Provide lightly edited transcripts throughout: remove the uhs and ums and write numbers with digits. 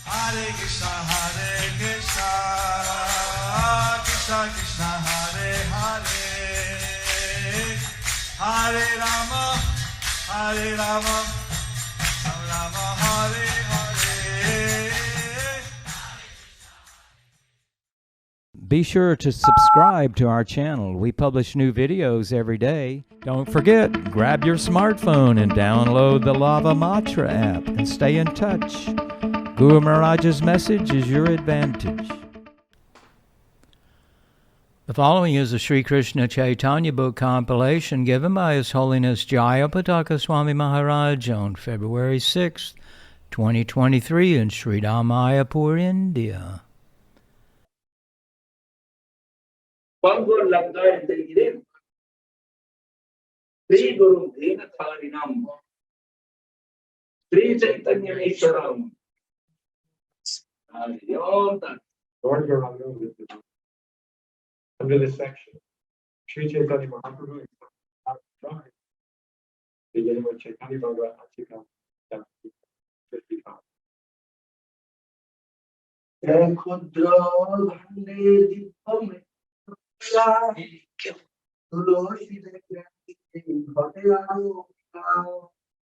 Hare Krishna, Krishna Krishna, Hare Hare, Hare Rama, Rama Rama, Hare Hare. Be sure to subscribe to our channel. We publish new videos every day. Don't forget, grab your smartphone and download the Lava Matra app and stay in touch. Guru Maharaj's message is your advantage. The following is a Sri Krishna Chaitanya book compilation given by His Holiness Jayapataka Swami Maharaj on February 6, 2023 in Śrī Māyāpur, India. Pango Lagda Tegire Sri Guru Dena Tharinam Sri Chaitanya Eswaram Lord Gaurāṅga with the under this section, Śrī Chaitanya Mahaprabhu is drawing, beginning with Chaitanya Bhagavat Artika, chapter 55.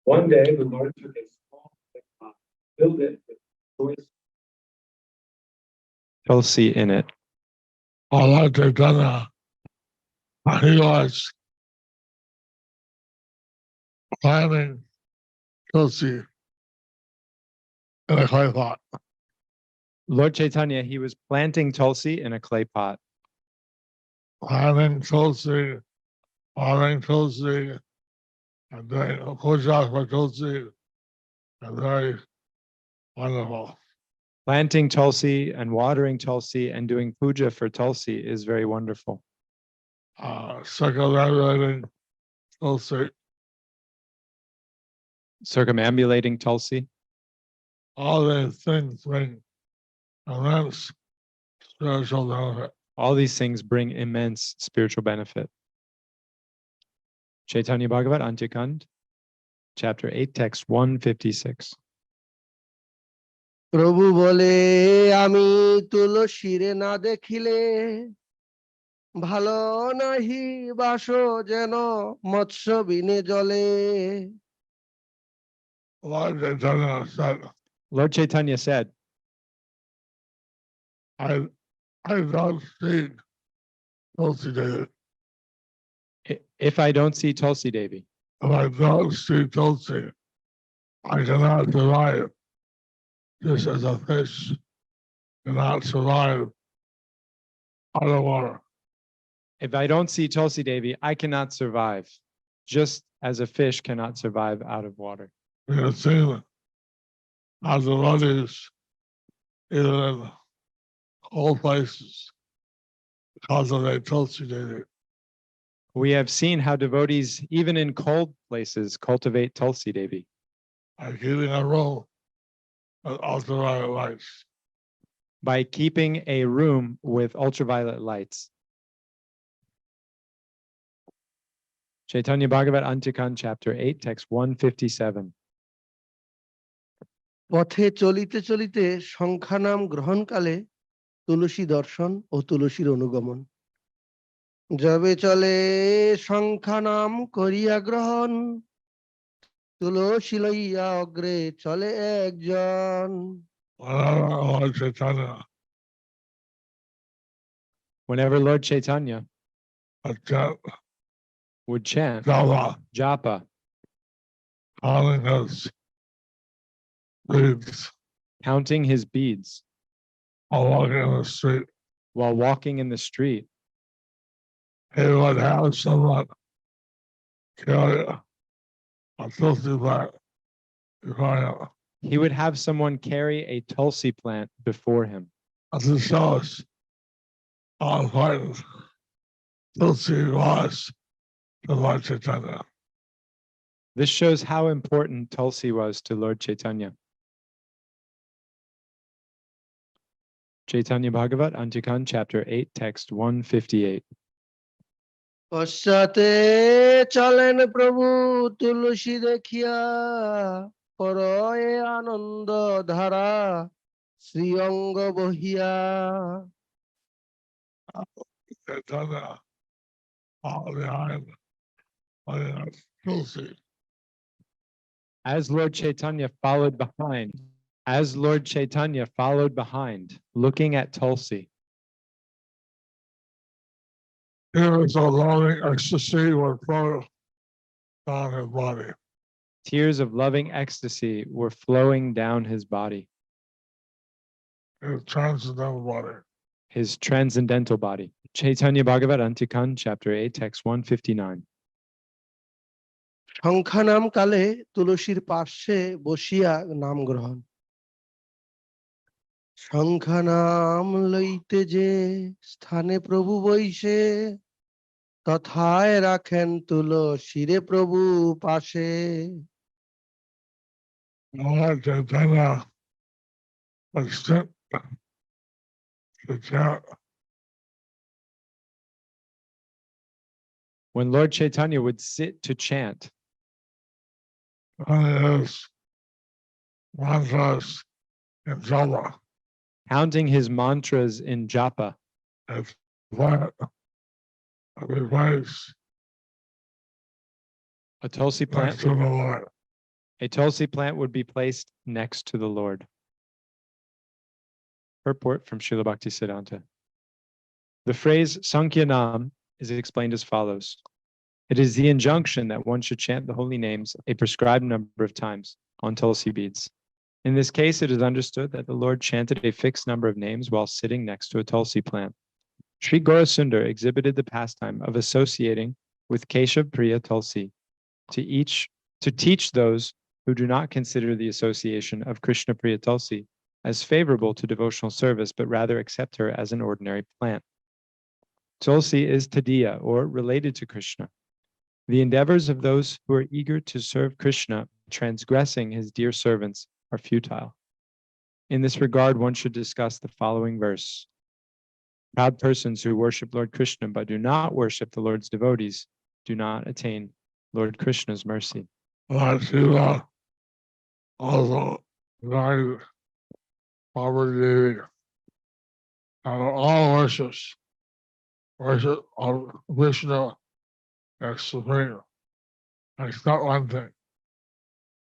One day, the Lord took a small pot, filled it with choice tulsi in it. Lord Chaitanya, he was planting tulsi in a clay pot. Lord Chaitanya, he was planting tulsi in a clay pot. Planting tulsi, watering tulsi, and doing puja for tulsi, and very wonderful. Planting tulsi and watering tulsi and doing puja for tulsi is very wonderful. Circumambulating tulsi, Circumambulating tulsi. all these things bring immense spiritual benefit. All these things bring immense spiritual benefit. Chaitanya Bhagavat Antyakand, chapter 8, text 156. প্রভু বলে আমি তুলসীরে না দেখিলে ভালো নাহি বাসো যেন মৎস্য বিনে জলে। Lord Chaitanya said, I don't see Tulsi Devi. if I don't see Tulsi Devi, If I don't see Tulsi, I cannot survive. Just as a fish cannot survive out of water. if I don't see Tulsi Devi, I cannot survive, just as a fish cannot survive out of water. We have seen how devotees, either in cold places, cultivate Tulsi Devi. We have seen how devotees, even in cold places, cultivate Tulsi Devi By keeping a room with ultraviolet lights. by keeping a room with ultraviolet lights. Chaitanya Bhagavat Antyakand, chapter 8, text 157. পথে চলিতে চলিতে সংখ্যানাম গ্রহণকালে তুলসী দর্শন ও তুলসীর অনুগমন। যবে চলে সংখ্যানাম করিয়া গ্রহণ তুলসী লইয়া অগ্রে চলে একজন। Whenever Lord Chaitanya would chant japa, counting his beads while walking in the street, he would have someone carry a tulsi plant before him. he would have someone carry a tulsi plant before him. As it shows how important tulsi was to Lord Chaitanya. This shows how important tulsi was to Lord Chaitanya. Chaitanya Bhagavat Antyakand, chapter 8, text 158. পশ্চাতে চলেন প্রভু তুলসী দেখিয়া পরয়ে আনন্দ ধারা শ্রীঅঙ্গ বহিয়া Chaitanya all behind Tulsi. As Lord Chaitanya followed behind, looking at Tulsi. Tears of loving ecstasy were flowing down his body. Tears of loving ecstasy were flowing down his body, His transcendental body. his transcendental body. Chaitanya Bhagavat Antikan, chapter 8, text 159. সংখ্যানাম কালে তুলসীর পার্শ্বে বসিয়া নাম গ্রহণ। সংখ্যানাম লইতে যে স্থানে প্রভু বইসে, তথায় রাখেন তুলসীরে প্রভু পাশে। Lord Chaitanya was sent to chant When Lord Chaitanya would sit to chant his mantras in Java. counting his mantras in japa, It's plant of his place a tulsi next plant to the Lord. would be placed next to the Lord. Purport from Srila Bhaktisiddhanta. The phrase Sankhyanam is explained as follows. It is the injunction that one should chant the holy names a prescribed number of times on tulsi beads. In this case, it is understood that the Lord chanted a fixed number of names while sitting next to a tulsi plant. Śrī Gaurāṅga exhibited the pastime of associating with Keshav Priya Tulsi to teach those who do not consider the association of Krishna Priya Tulsi as favorable to devotional service, but rather accept her as an ordinary plant. Tulsi is Tadiya, or related to Krishna. The endeavors of those who are eager to serve Krishna, transgressing his dear servants, are futile. In this regard, one should discuss the following verse. Proud persons who worship Lord Krishna but do not worship the Lord's devotees do not attain Lord Krishna's mercy. Lord Shiva also guided Parvati Devi and all worship of Vishnu as supreme. Except one thing.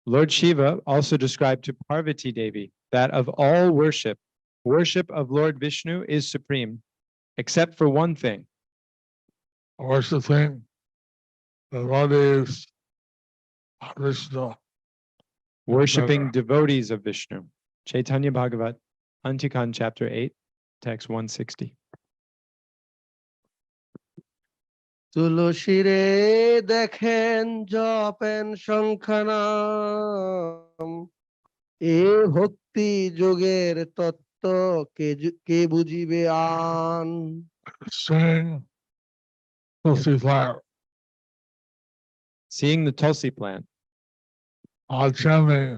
Lord Shiva also described to Parvati Devi that of all worship, worship of Lord Vishnu is supreme, except for one thing. Worshipping the devotees of Vishnu. Worshipping devotees of Vishnu. Chaitanya Bhagavat, Antikan, chapter 8, text 160. তুলসীরে দেখেন জপেন সংখ্যানাম, এ ভক্তি যোগের তত্ত্ব কে বুঝিবে আন। Sing Tulsi Flower. Seeing the Tulsi plant, While chanting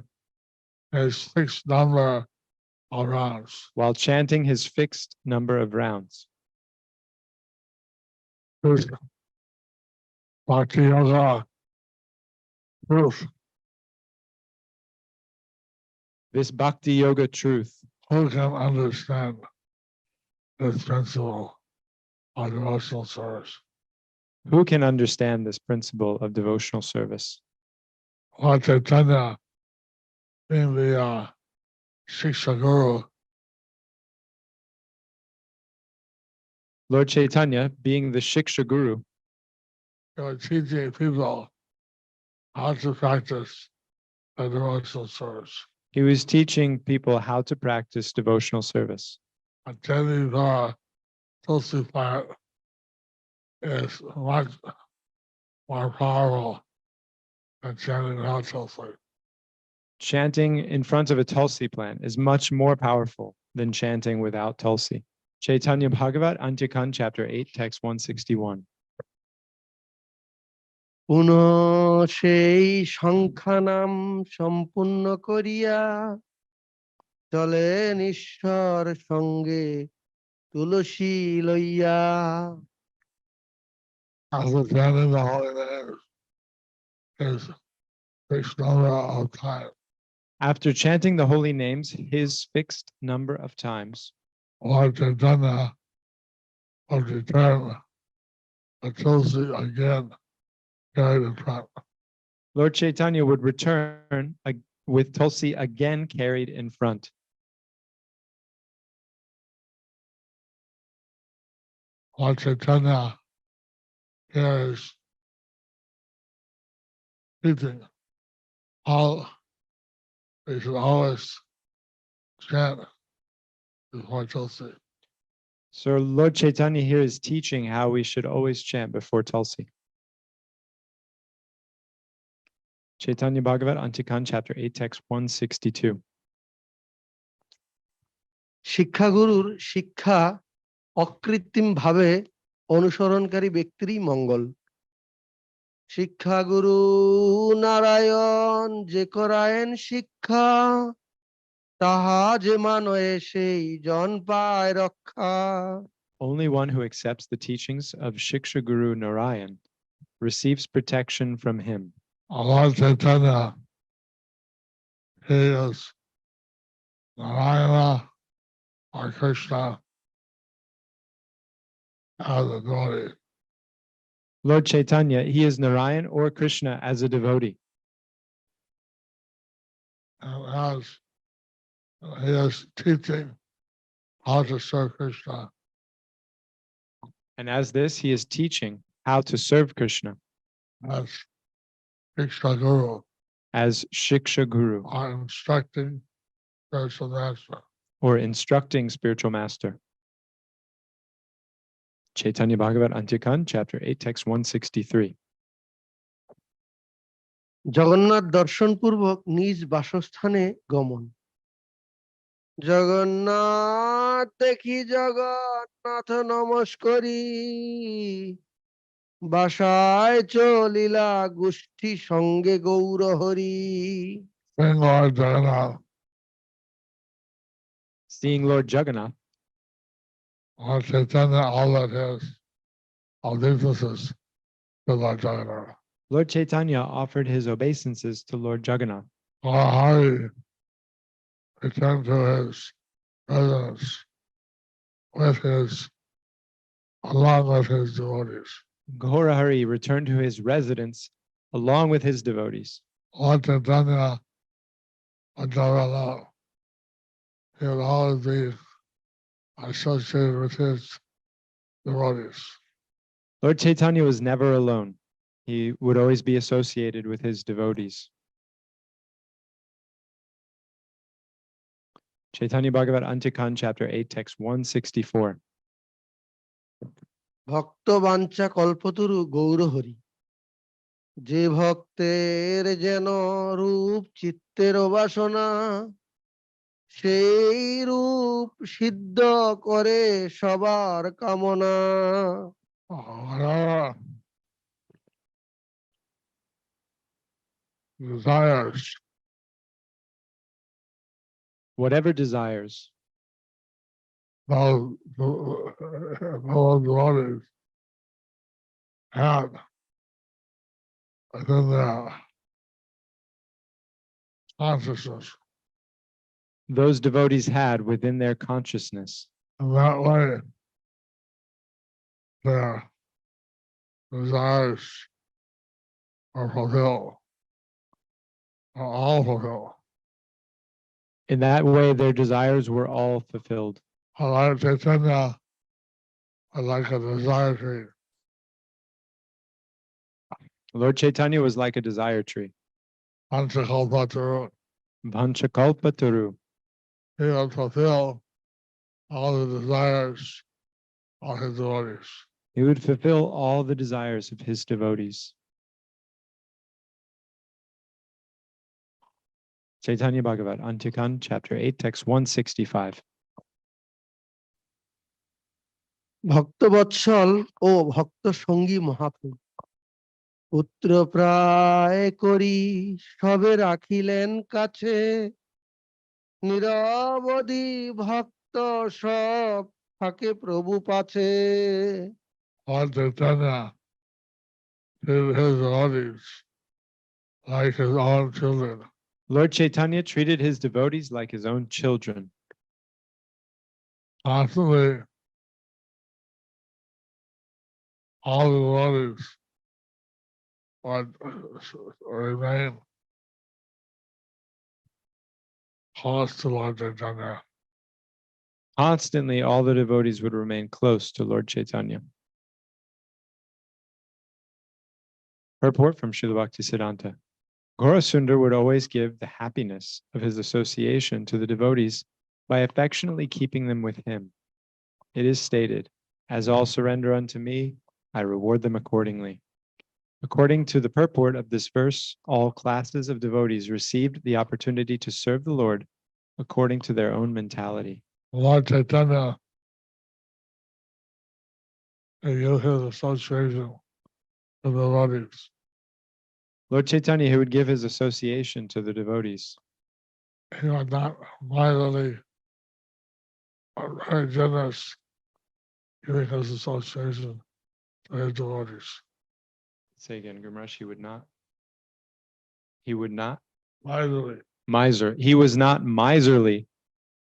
his fixed number of rounds. while chanting his fixed number of rounds. His Bhakti Yoga proof. This Bhakti Yoga truth, Who can understand this principle of devotional service? who can understand this principle of devotional service? Lord Chaitanya, being the Shiksha Guru, Lord Chaitanya, being the Shiksha Guru, teaching people how to practice the devotional service. he was teaching people how to practice devotional service. And chanting the Tulsi plant is much more powerful than chanting without Tulsi. Chanting in front of a Tulsi plant is much more powerful than chanting without Tulsi. Chaitanya Bhagavat, Antikan, chapter 8, text 161. পুনঃ সেই সংখ্যানাম সম্পূর্ণ করিয়া চলেন ঈশ্বর সঙ্গে তুলসী লইয়া। After chanting the holy names is fixed number of time. After chanting the holy names his fixed number of times, Lord Chaitanya would return the Tulsi again carried in front. Lord Chaitanya would return with Tulsi again carried in front. Lord Chaitanya carries teaching. We should always chant before Tulsi. So Lord Chaitanya here is teaching how we should always chant before Tulsi. Chaitanya Bhagavat Antikan, chapter 8, text 162. শিক্ষাগুরুর শিক্ষা অকৃত্রিম ভাবে অনুসরণকারী ব্যক্তিরই মঙ্গল। শিক্ষাগুরু নারায়ণ যে করায়েন শিক্ষা, তাহা যে মানয়ে সেই জন পায় রক্ষা। Only one who accepts the teachings of Shiksha Guru Narayan receives protection from him. Lord Chaitanya, he is Narayana or Krishna as a devotee. Lord Chaitanya, he is Narayan or Krishna as a devotee. And as he is teaching how to serve Krishna. And as this, he is teaching how to serve Krishna As Shiksha Guru, as Shiksha Guru or instructing spiritual master. or instructing spiritual master. Chaitanya Bhagavat Antikan, chapter 8, text 163. Jagannath দর্শন পূর্বক নিজ বাসস্থানে গমন। জগন্নাথ দেখি জগন্নাথ নমস্করি, বাসায় চলিলা গোষ্ঠী সঙ্গে Gour Hari. Seeing Lord Jagannath, Seeing Lord Jagannath, Lord Chaitanya, all that his obeisances to Lord Jagannath. Lord Chaitanya offered his obeisances to Lord Jagannath. Hari returned to his residence along with his devotees. Gaurāṅga returned to his residence along with his devotees. Lord Chaitanya would never alone. He would always be associated with his devotees. Lord Chaitanya was never alone. He would always be associated with his devotees. Chaitanya Bhagavat Antikan, chapter 8, text 164. ভক্ত বাঞ্ছা কল্পতরু গৌর হরি, যে ভক্তের যেন রূপ চিত্তের বাসনা, সেই রূপ সিদ্ধ করে সবার কামনা। Whatever desires Whatever desires those devotees had within their consciousness. those devotees had within their consciousness. In that way, their desires are fulfilled, are all fulfilled. In that way, their desires were all fulfilled. Lord Chaitanya was like a desire tree. Lord Chaitanya was like a desire tree. Panchakalpataru. Vanchakalpataru. He would fulfill all the desires of his devotees. He would fulfill all the desires of his devotees. Chaitanya Bhagavat Antikan, chapter 8, text 165. ভক্তবৎসল ও ভক্ত সঙ্গী মহাপ্রভু, পুত্র প্রায় করি সবে রাখিলেন কাছে, নিরবধি ভক্ত সব থাকে প্রভু পাছে। Lord Chaitanya treated his devotees like his own children. Lord Chaitanya treated his devotees like his own children. Constantly, all the devotees would remain close to Lord Chaitanya. Constantly, all the devotees would remain close to Lord Chaitanya. Purport from Srila Bhaktisiddhanta. Gaurasundar would always give the happiness of his association to the devotees by affectionately keeping them with him. It is stated, "As all surrender unto me, I reward them accordingly." According to the purport of this verse, all classes of devotees received the opportunity to serve the Lord according to their own mentality. Lord Chaitanya, he used his association with the devotees. Lord Chaitanya, who would give his association to the devotees, He was not mightily or very generous giving his association to his devotees. say again, Gumrash, he would not Mightily. miser. He was not miserly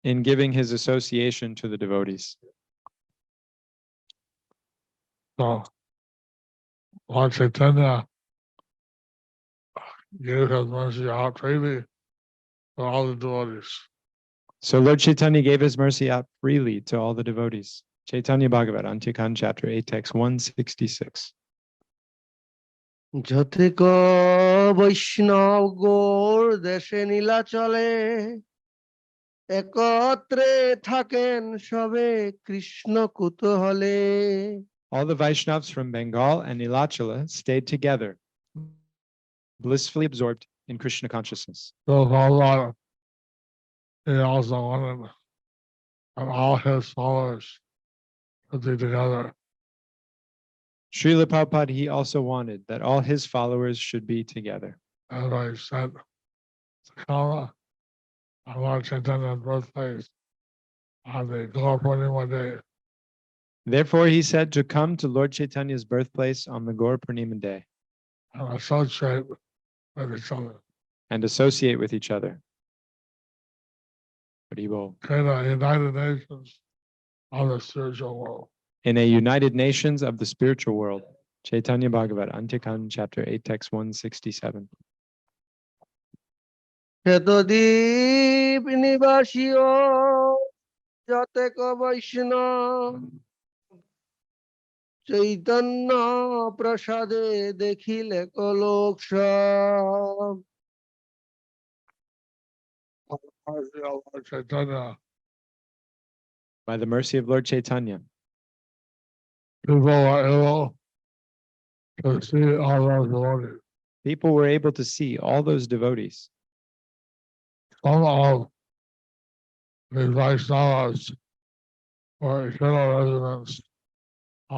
in giving his association to the devotees. So Lord Chaitanya gave his mercy out freely to all the devotees. So Lord Chaitanya gave his mercy out freely to all the devotees. Chaitanya Bhagavat, Antyakan, chapter 8, text 166. যতিক বৈষ্ণব গৌর দেশে নীলাচলে একত্রে থাকেন সবে Krishna কুতূহলে। All the Vaishnavas from Bengal and Nilachala stayed together, blissfully absorbed in Krishna consciousness. So Allah, he also wanted all his followers to be together. Srila Prabhupada, he also wanted that all his followers should be together. As I said, Sakala, on Lord Chaitanya's birthplace on the Gaur Purnima day. Therefore, he said to come to Lord Chaitanya's birthplace on the Gaur Purnima day And associate with each other. and associate with each other. Haribol. In the United Nations of the spiritual world. In a United Nations of the spiritual world. Chaitanya Bhagavat, Antyakan, chapter 8, text 167. Shvetadvip নিবাসীও যতেক বৈষ্ণব চৈতন্য প্রসাদে দেখিলে কলোক সব। Lord Chaitanya, By the mercy of Lord Chaitanya, people are able to see all those devotees. people were able to see all those devotees. Some of the Vaishnavas were eternal residents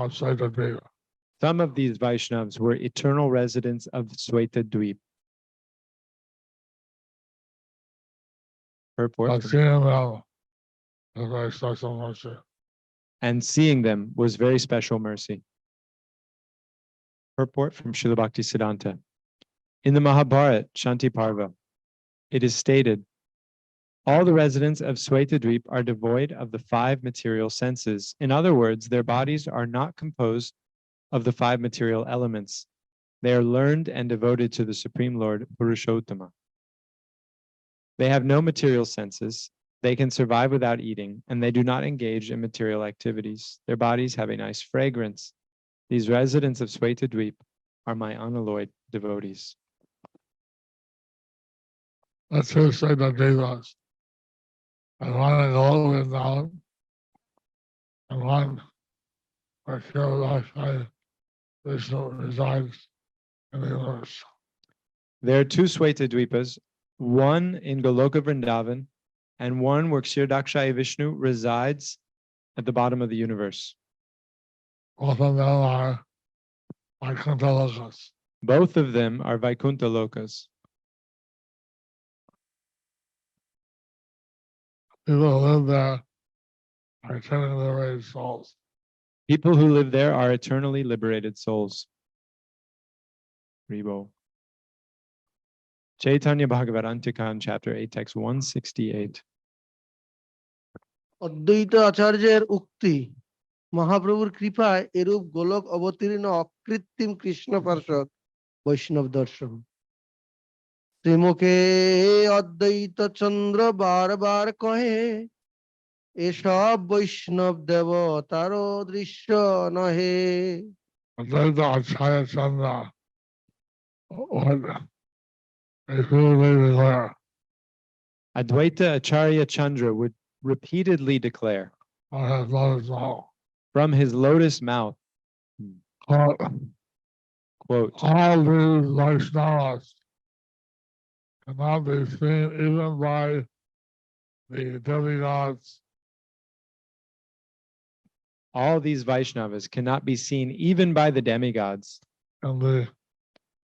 outside the Deva. Some of these Vaishnavas were eternal residents of Sweta Dweep. Purport. Seeing them is very special mercy. And seeing them was very special mercy. Purport from Srila Bhaktisiddhanta. In the Mahabharata, Shanti Parva, it is stated, all the residents of Swetadweep are devoid of the 5 material senses. In other words, their bodies are not composed of the 5 material elements. They are learned and devoted to the Supreme Lord, Purushottama. They have no material senses. They can survive without eating, and they do not engage in material activities. Their bodies have a nice fragrance. These residents of Swetadweep are my unalloyed devotees. That's who said that Devas. And one in all is down, and one where Shri Vishnu resides in the universe. There are 2 Swetadweepas, one in Goloka Vrindavan, and one where Kshirdakshaya Vishnu resides at the bottom of the universe. Both of them are Vaikuntha Lokas. Both of them are Vaikuntha Lokas. People who live there are eternally liberated souls. People who live there are eternally liberated souls. Ribo. Chaitanya Bhagavat Antikan, chapter 8, text 168. অদ্বৈত আচার্যের উক্তি, মহাপ্রভুর কৃপায় এরূপ গোলক অবতীর্ণ অকৃত্রিম কৃষ্ণ পার্ষদ বৈষ্ণব দর্শন। শ্রীমুখে অদ্বৈত চন্দ্র বারবার কহে, এসব বৈষ্ণব দেবতারও দৃশ্য নহে। Advaita Acharya Chandra would repeatedly declare Advaita Acharya Chandra would repeatedly declare on his lotus mouth, from his lotus mouth, quote, quote, all these Vaishnavas cannot be seen even by the demigods all these Vaishnavas cannot be seen even by the demigods and the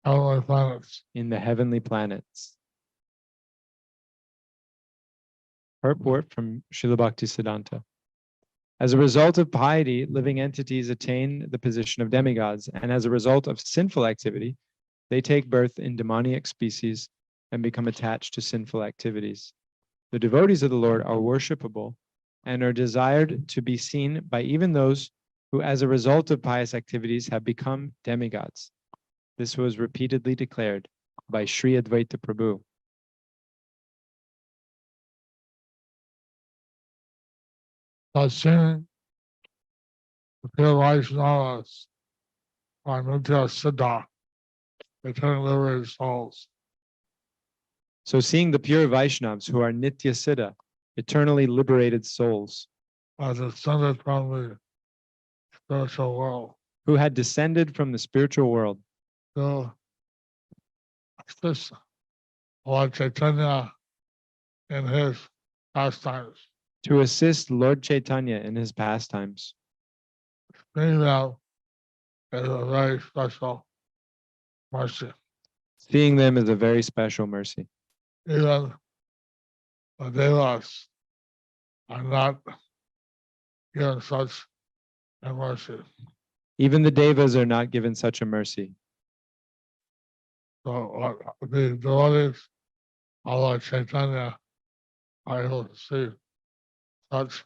heavenly planets. in the heavenly planets. Purport from Srila Bhaktisiddhanta. As a result of piety, living entities attain the position of demigods, and as a result of sinful activity, they take birth in demoniac species and become attached to sinful activities. The devotees of the Lord are worshipable and are desired to be seen by even those who, as a result of pious activities, have become demigods. This was repeatedly declared by Śrī Advaita Prabhu. Seeing the pure Vaishnavas are Nitya Siddha, eternal liberated souls. So seeing the pure Vaishnavas who are Nitya Siddha, eternally liberated souls, Are descended from the spiritual world who had descended from the spiritual world to assist Lord Chaitanya in his pastimes, to assist Lord Chaitanya in his pastimes. seeing them is a very special mercy. Seeing them is a very special mercy. Even the devas are not given such a mercy. Even the devas are not given such a mercy. So the devotees of Lord Chaitanya are able to see such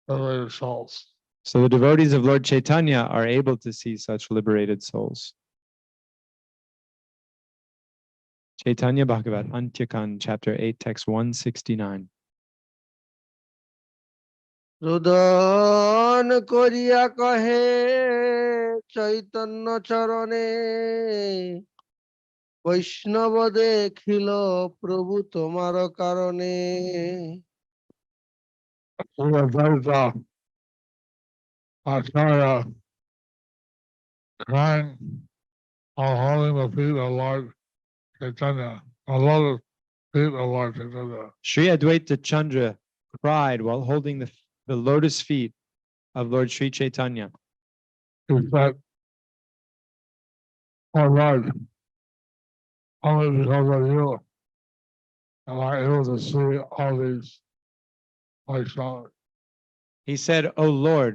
liberated souls. So the devotees of Lord Chaitanya are able to see such liberated souls. Chaitanya Bhagavat Antyakan, chapter 8, text 169. রোদন করিয়া কহে চৈতন্য চরণে, বৈষ্ণব দেখিল প্রভু তোমার কারণে। Advaita Acharya crying while holding the feet of Lord Chaitanya, a lotus feet of Lord Chaitanya. Śrī Advaita Chandra cried while holding the lotus feet of Lord Sri Chaitanya. He said, "Oh Lord, only because of you am I able to see all these Vaishnavas." He said, "O Lord,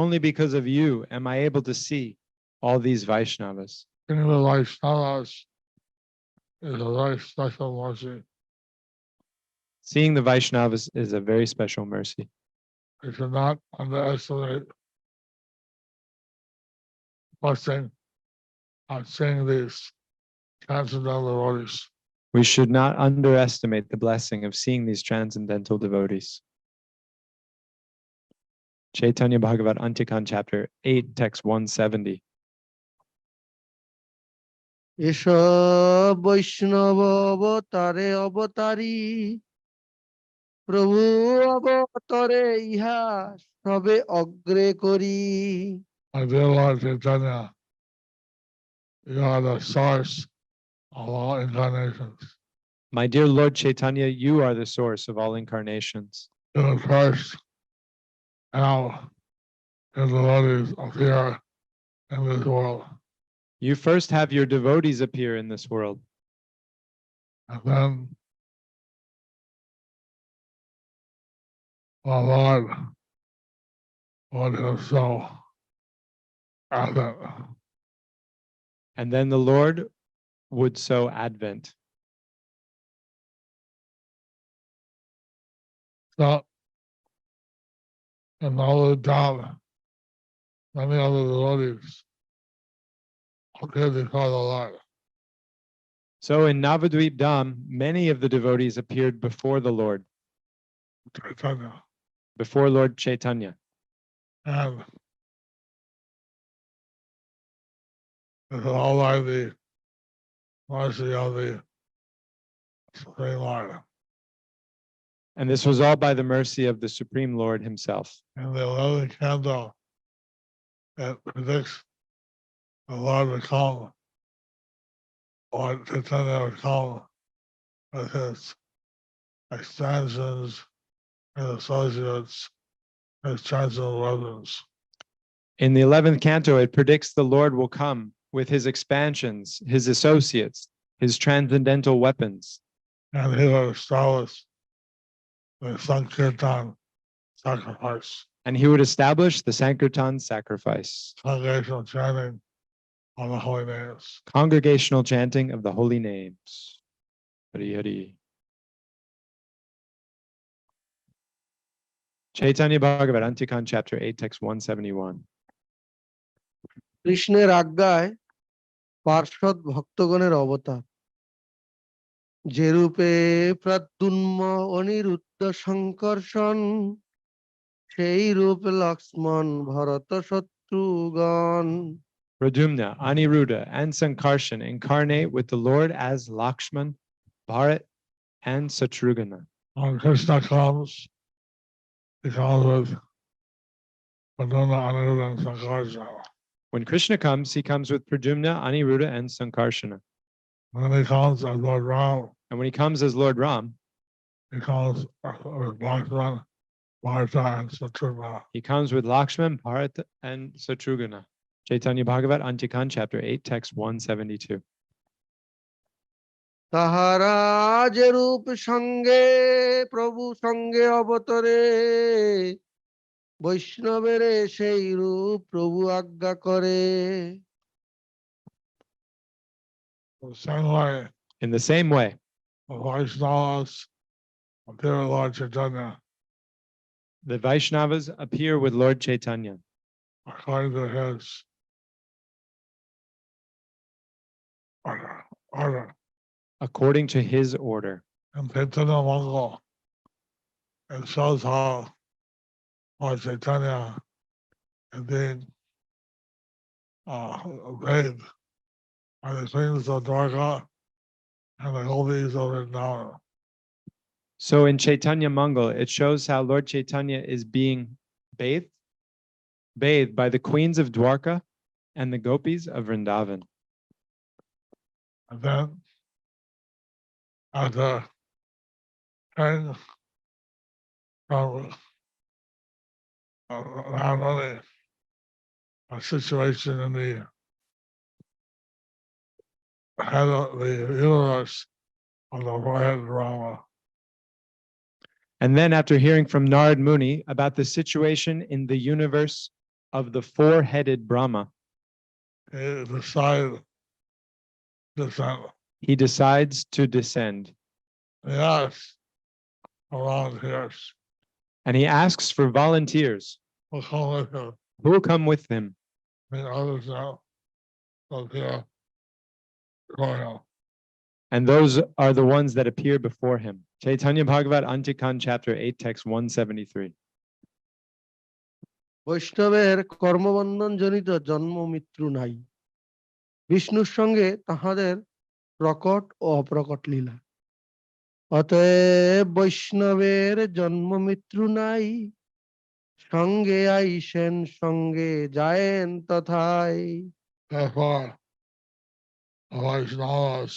only because of you am I able to see all these Vaishnavas." Seeing the Vaishnavas is a very special mercy. Seeing the Vaishnavas is a very special mercy. We should not underestimate blessing on seeing these transcendental devotees. We should not underestimate the blessing of seeing these transcendental devotees. Chaitanya Bhagavat Antyakan, chapter 8, text 170. এসব বৈষ্ণব অবতারে অবতারী, প্রভু অবতরে ইহা সবে অগ্রে করি। My dear Lord Chaitanya, you are the source of all incarnations. My dear Lord Chaitanya, you are the source of all incarnations. You the first now your devotees appear in this world. You first have your devotees appear in this world, And then the Lord would himself advent. and then the Lord would sow Advent. So, and all the down, many other devotees appeared before the Lord. So in Navadvip Dham, many of the devotees appeared before the Lord, Chaitanya. before Lord Chaitanya. And it's all by the mercy of the Supreme Lord. And this was all by the mercy of the Supreme Lord himself. And the 11th canto, it predicts the Lord will come, Lord Chaitanya will come with his extensions and associates, his transcendental weapons. In the 11th canto, it predicts the Lord will come with his expansions, his associates, his transcendental weapons. And he will establish the Sankirtan sacrifice, And he would establish the Sankirtan sacrifice, congregational chanting on the holy names. congregational chanting of the holy names. Hari Hari. Chaitanya Bhagavat Antikan chapter 8 text 171. কৃষ্ণের আজ্ঞায় পার্ষদ ভক্তগণের অবতার, যে রূপে প্রদ্যুম্ন অনিরুদ্ধ সংকর্ষণ, সেই রূপ Lakshman Bharat শত্রুগণ। Pradyumna, Aniruddha, and Sankarshan incarnate with the Lord as Lakshman, Bharat, and Satrughna. When Krishna comes, he comes with Paduna, Aniruddha, and Sankarsana. When Krishna comes, he comes with Pradyumna, Aniruddha, and Sankarshana. When he comes as Lord Ram, And when he comes as Lord Ram, he comes with Lakshman, Bharata, and Satrugna. he comes with Lakshman, Bharat, and Satrughna. Chaitanya Bhagavat Antikan chapter 8 text 172. তাহারা যে রূপ সঙ্গে প্রভু সঙ্গে অবতরে, বৈষ্ণবের সেই রূপ প্রভু আজ্ঞা করে। In the same way, In the same way, the Vaishnavas appear with Lord Chaitanya the Vaishnavas appear with Lord Chaitanya according to his order. according to his order. And Chaitanya Mangal, it shows how Lord Chaitanya is being obeyed by the queens of Dwarka and the gopis of Vrindavan. So in Chaitanya Mangal, it shows how Lord Chaitanya is being bathed by the queens of Dwarka and the gopis of Vrindavan. And then, after turning from not only a situation in the head of the universe of the four-headed Rama, And then after hearing from Narad Muni about the situation in the universe of the four-headed Brahma, he decided to he decides to descend. descend. Yes, volunteers And he asks for volunteers will come with him. who will come with him. The others now appear before him. And those are the ones that appear before him. Chaitanya Bhagavat Antikan chapter 8 text 173. বৈষ্ণবের কর্মবন্ধন জনিত জন্ম মৃত্যু নাই, বিষ্ণুর সঙ্গে তাহাদের প্রকট ও অপ্রকট লীলা। অতএব বৈষ্ণবের জন্ম মৃত্যু নাই, সঙ্গে আইসেন সঙ্গে যায়েন তথায়। Therefore, the Vaishnavas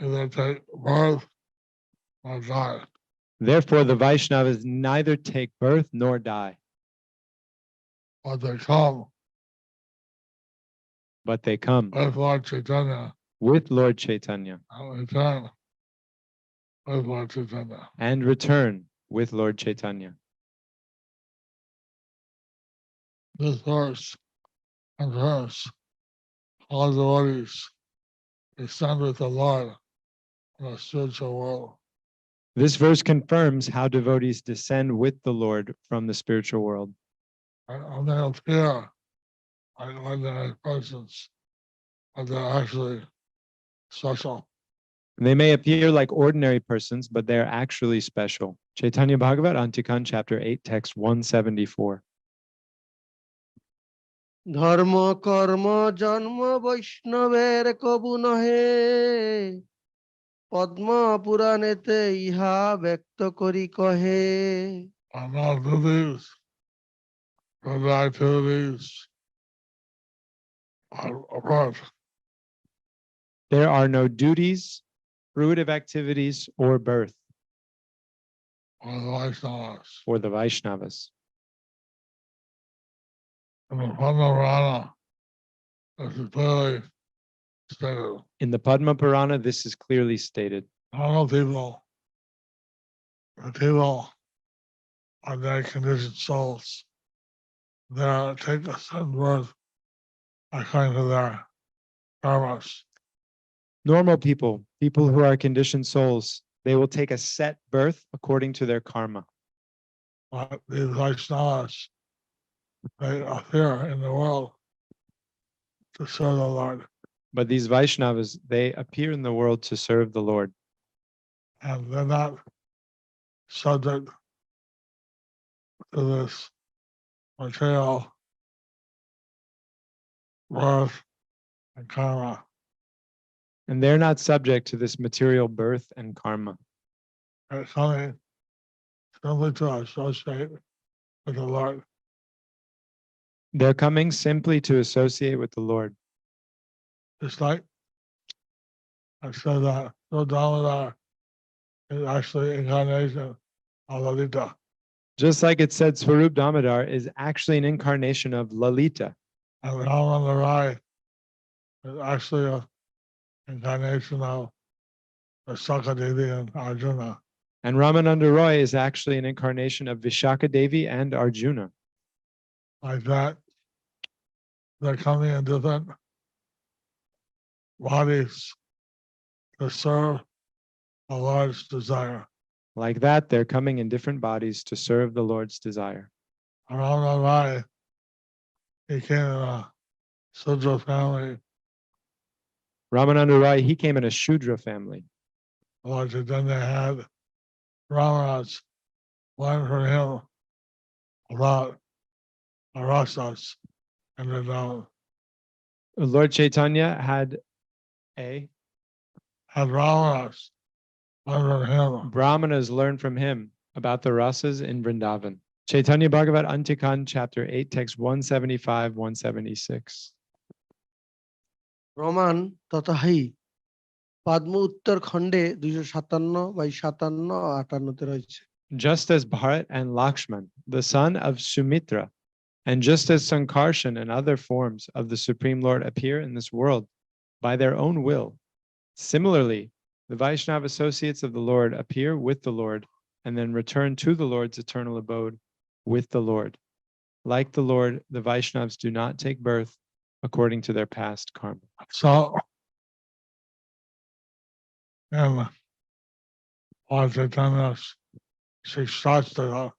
either take birth or die. Therefore, the Vaishnavas neither take birth nor die, But they come but they come with Lord Chaitanya with Lord Chaitanya and return with Lord Chaitanya. and return with Lord Chaitanya. This verse confirms all devotees descend with the Lord in the spiritual world. This verse confirms how devotees descend with the Lord from the spiritual world. And they appear like ordinary persons, but they're actually special. They may appear like ordinary persons, but they're actually special. Chaitanya Bhagavat, Antikan, chapter 8, text 174. ধর্ম কর্ম জন্ম বৈষ্ণবের কবু নহে পদ্ম পুরাণেতে ইহা ব্যক্ত করি কহে And all duties, good activities are apart There are no duties, fruitive activities, or birth on the Vaishnavas. for the Vaishnavas. And the Padma Purana, this is clearly stated. In the Padma Purana, this is clearly stated. Normal people, the people are their conditioned souls. They take a certain birth according to their karmas. Normal people, people who are conditioned souls, they will take a set birth according to their karma. But these Vaishnavas, they appear in the world to serve the Lord. But these Vaishnavas, they appear in the world to serve the Lord. And they're not subject to this material birth and karma. And they're not subject to this material birth and karma. They're coming simply to associate with the Lord. They're coming simply to associate with the Lord. Just like I said that Lord Damodar is actually incarnation of Lalita. Just like it said, Swarup Damodar is actually an incarnation of Lalita. And Ramananda is actually an incarnation of Vishaka Devi and Arjuna. And Ramananda Roy is actually an incarnation of Vishaka Devi and Arjuna. Like that, they're coming in different bodies to serve the Lord's desire. Like that, they're coming in different bodies to serve the Lord's desire. Ramananda, he came in a Sudra family. Ramananda Roy, he came in a Shudra family. Lord Chaitanya had Ramaraj learn from him about the rasas and the down. Lord Chaitanya had Ramaraj learn from him Brahmanas learn from him about the rasas in Vrindavan. Chaitanya Bhagavat Antikan, chapter 8, text 175, 176. প্রমাণ তথাহি পদ্ম উত্তর খণ্ডে 257/57 রয়েছে Just as Bharat and Lakshman, the son of Sumitra, and just as Sankarshan and other forms of the Supreme Lord appear in this world by their own will, similarly, the Vaishnava associates of the Lord appear with the Lord and then return to the Lord's eternal abode with the Lord. Like the Lord, the Vaishnavas do not take birth according to their past karma. So, in Lord Chaitanya's Shikshastaka,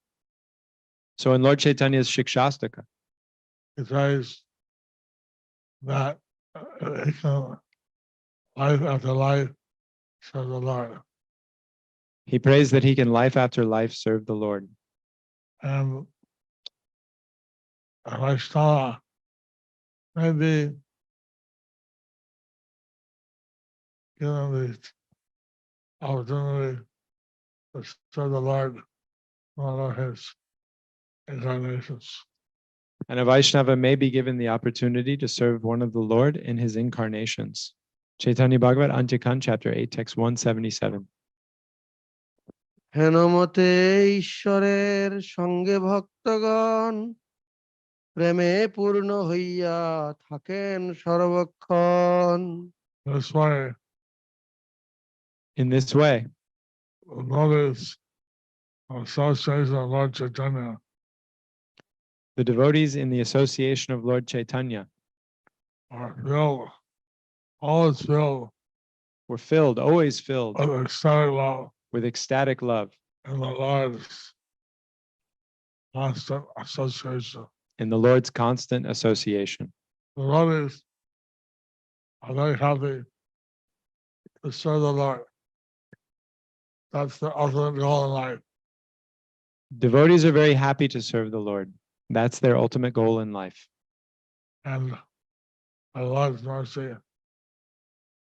So in Lord Chaitanya's Shikshastaka, he says that he can life after life serve the Lord. he prays that he can life after life serve the Lord. And Vaishnava may be given the opportunity to serve the Lord in one of his incarnations. And a Vaishnava may be given the opportunity to serve one of the Lord in his incarnations. Chaitanya Bhagavat Antikan, chapter 8, text 177. হেনমতে ঈশ্বরের সঙ্গে ভক্তগণ প্রেমে পূর্ণ হইয়া থাকেন সর্বক্ষণ This way, In this way, the devotees of association of Lord Chaitanya the devotees in the association of Lord Chaitanya are filled, always filled were filled, always filled with ecstatic love with ecstatic love in the Lord's constant association. in the Lord's constant association. The devotees are very happy to serve the Lord. That's the ultimate goal in life. Devotees are very happy to serve the Lord. That's their ultimate goal in life. And by the Lord's mercy,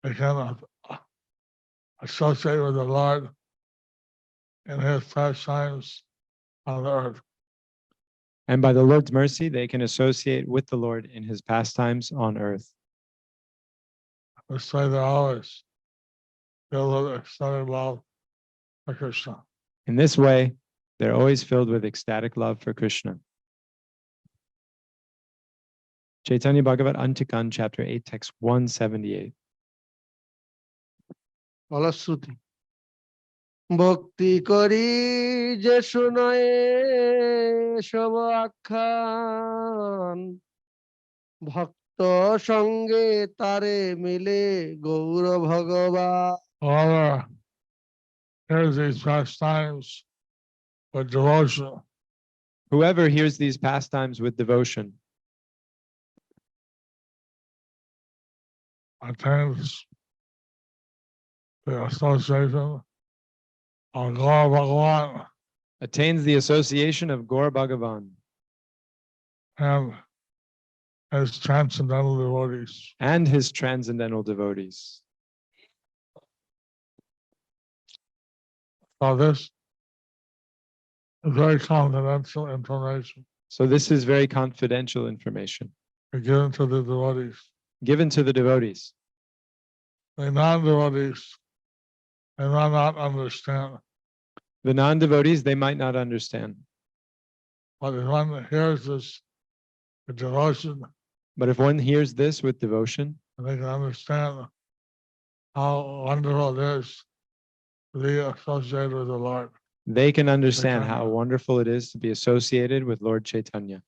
they can associate with the Lord in His pastimes on the earth. And by the Lord's mercy, they can associate with the Lord in his pastimes on earth. This way they're always filled with ecstatic love for Krishna. In this way, they're always filled with ecstatic love for Krishna. Chaitanya Bhagavat Antikan, chapter 8, text 178. Phalaśruti. ভক্তি করি যে শুনয়ে সব আখ্যান ভক্ত সঙ্গে তারে মিলে গৌর ভগবান Whoever hears these pastimes with devotion Whoever hears these pastimes with devotion attains the association of Gaur Bhagavan attains the association of Gaur Bhagavan and his transcendental devotees. and his transcendental devotees. So this is very confidential information So this is very confidential information given to the devotees. given to the devotees. The non-devotees, they might not understand. The non-devotees, they might not understand. But if one hears this with devotion, But if one hears this with devotion, they can understand how wonderful it is to be associated with the Lord. they can understand how Chaitanya. wonderful it is to be associated with Lord Chaitanya.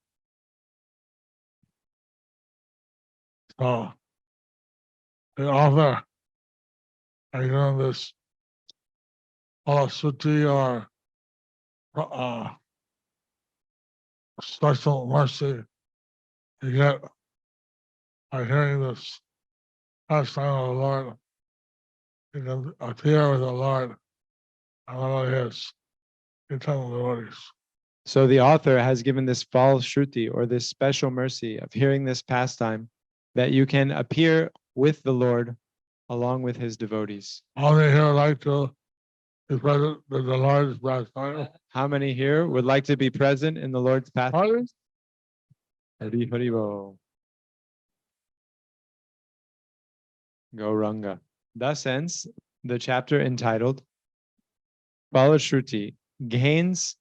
So the author has given this Phalaśruti or special mercy you get by hearing this pastime of the Lord. You can appear with the Lord and one of his eternal devotees. So the author has given this Phalaśruti or this special mercy of hearing this pastime that you can appear with the Lord along with his devotees. How many here would like to be present with the Lord's pastime? How many here would like to be present in the Lord's pastime? Hari? Hari Hari Bo. Gaurāṅga. Thus ends the chapter entitled Phalaśruti gains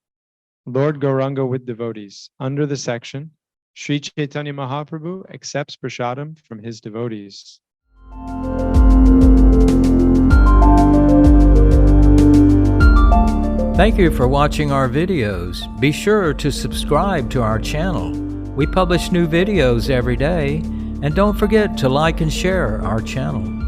Lord Gaurāṅga with devotees under the section Śrī Chaitanya Mahaprabhu accepts prasadam from his devotees. Thank you for watching our videos. Be sure to subscribe to our channel. We publish new videos every day, and don't forget to like and share our channel.